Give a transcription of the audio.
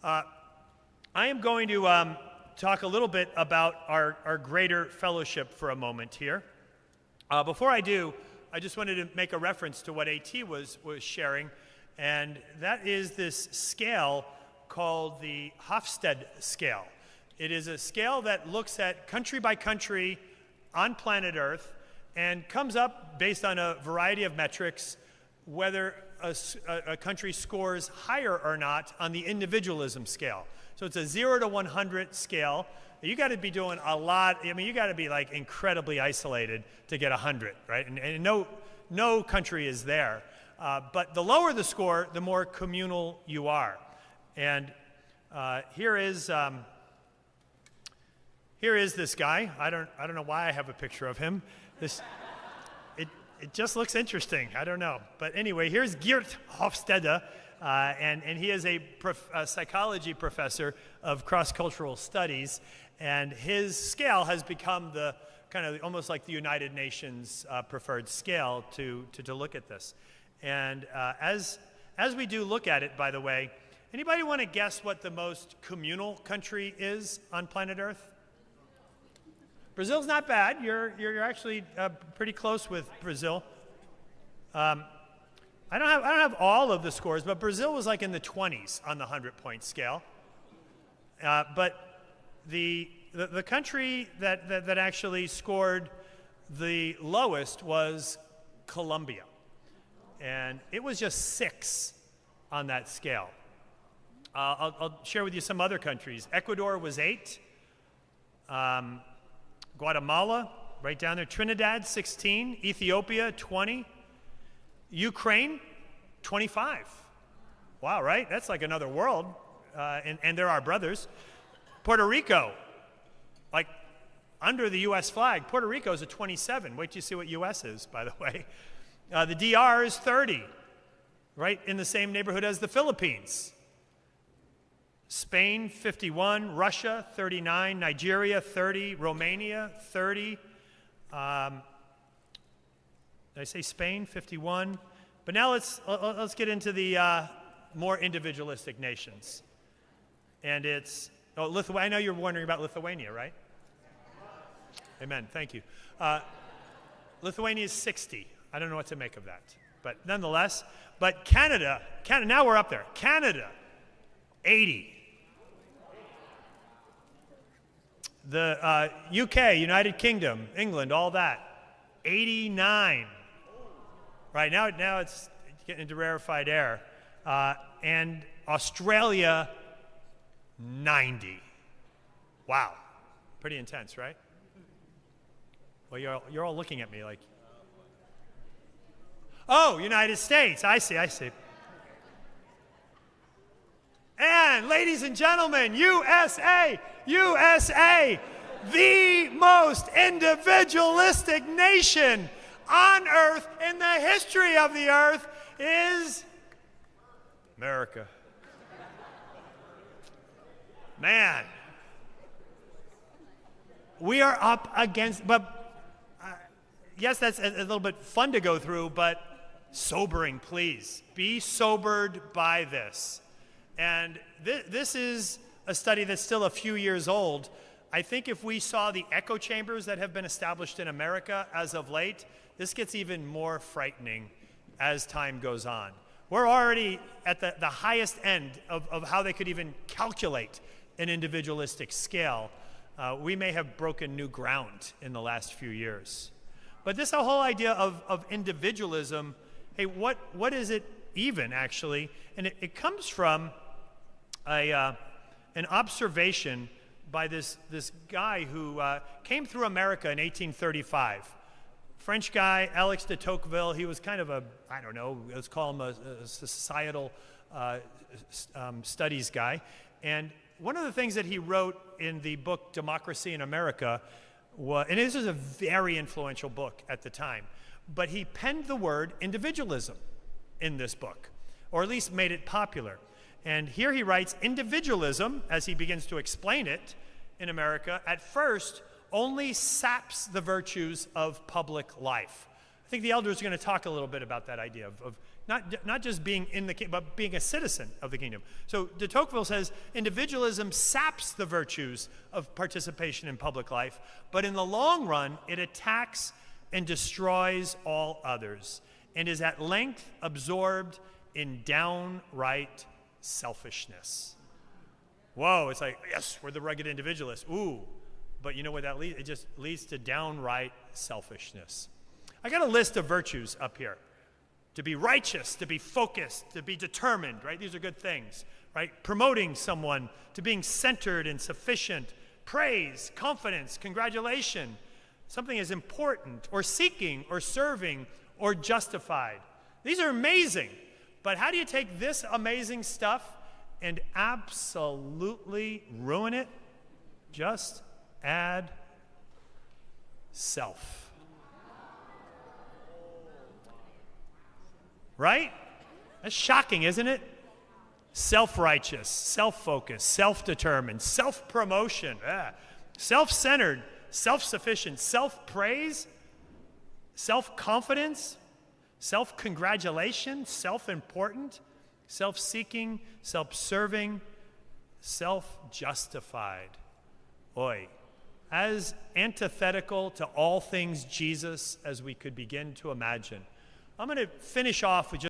I am going to talk a little bit about our greater fellowship for a moment here. Before I do, I just wanted to make a reference to what A.T. was sharing, and that is this scale called the Hofstede scale. It is a scale that looks at country by country on planet Earth and comes up based on a variety of metrics whether a country scores higher or not on the individualism scale. So it's a 0 to 100 scale. You got to be doing a lot. I mean, you got to be like incredibly isolated to get 100, right? And no country is there. But the lower the score, the more communal you are. And here is this guy. I don't know why I have a picture of him. It just looks interesting. I don't know. But anyway, here's Geert Hofstede, and he is a psychology professor of cross-cultural studies, and his scale has become the kind of almost like the United Nations preferred scale to look at this. And as we do look at it, by the way, anybody want to guess what the most communal country is on planet Earth? Brazil's not bad. You're actually pretty close with Brazil. I don't have all of the scores, but Brazil was like in the 20s on the 100-point scale. But the country that actually scored the lowest was Colombia, and it was just 6 on that scale. I'll share with you some other countries. Ecuador was 8. Guatemala, right down there. Trinidad, 16. Ethiopia, 20. Ukraine, 25. Wow, right? That's like another world. And they're our brothers. Puerto Rico, like under the U.S. flag. Puerto Rico is a 27. Wait till you see what U.S. is, by the way. The D.R. is 30, right in the same neighborhood as the Philippines. Spain, 51, Russia, 39, Nigeria, 30, Romania, 30. Did I say Spain, 51? But now let's get into the more individualistic nations. And it's, I know you're wondering about Lithuania, right? Amen, thank you. Lithuania is 60. I don't know what to make of that. But nonetheless, but Canada, now we're up there. Canada, 80. The UK, United Kingdom, England, all that, 89. Right, now it's getting into rarefied air. And Australia, 90. Wow, pretty intense, right? Well, you're all looking at me like, oh, United States, I see. And ladies and gentlemen, USA, the most individualistic nation on earth in the history of the earth is America. Man, we are up against, but yes, that's a little bit fun to go through, but sobering, please. Be sobered by this. And this is a study that's still a few years old. I think if we saw the echo chambers that have been established in America as of late, this gets even more frightening as time goes on. We're already at the highest end of how they could even calculate an individualistic scale. We may have broken new ground in the last few years. But this whole idea of individualism, hey, what is it even, actually? And it comes from an observation by this guy who came through America in 1835. French guy, Alex de Tocqueville. He was kind of let's call him a societal studies guy. And one of the things that he wrote in the book Democracy in America, and this is a very influential book at the time, but he penned the word individualism in this book, or at least made it popular. And here he writes, individualism, as he begins to explain it in America, at first only saps the virtues of public life. I think the elders are going to talk a little bit about that idea of Not just being in the kingdom, but being a citizen of the kingdom. So de Tocqueville says individualism saps the virtues of participation in public life, but in the long run, it attacks and destroys all others and is at length absorbed in downright selfishness. Whoa, it's like, yes, we're the rugged individualists. Ooh, but you know what that leads? It just leads to downright selfishness. I got a list of virtues up here. To be righteous, to be focused, to be determined, right? These are good things, right? Promoting someone to being centered and sufficient. Praise, confidence, congratulation. Something is important, or seeking, or serving, or justified. These are amazing. But how do you take this amazing stuff and absolutely ruin it? Just add self. Right? That's shocking, isn't it? Self-righteous, self-focused, self-determined, self-promotion, self-centered, self-sufficient, self-praise, self-confidence, self-congratulation, self-important, self-seeking, self-serving, self-justified. Oy. As antithetical to all things Jesus as we could begin to imagine. I'm going to finish off with just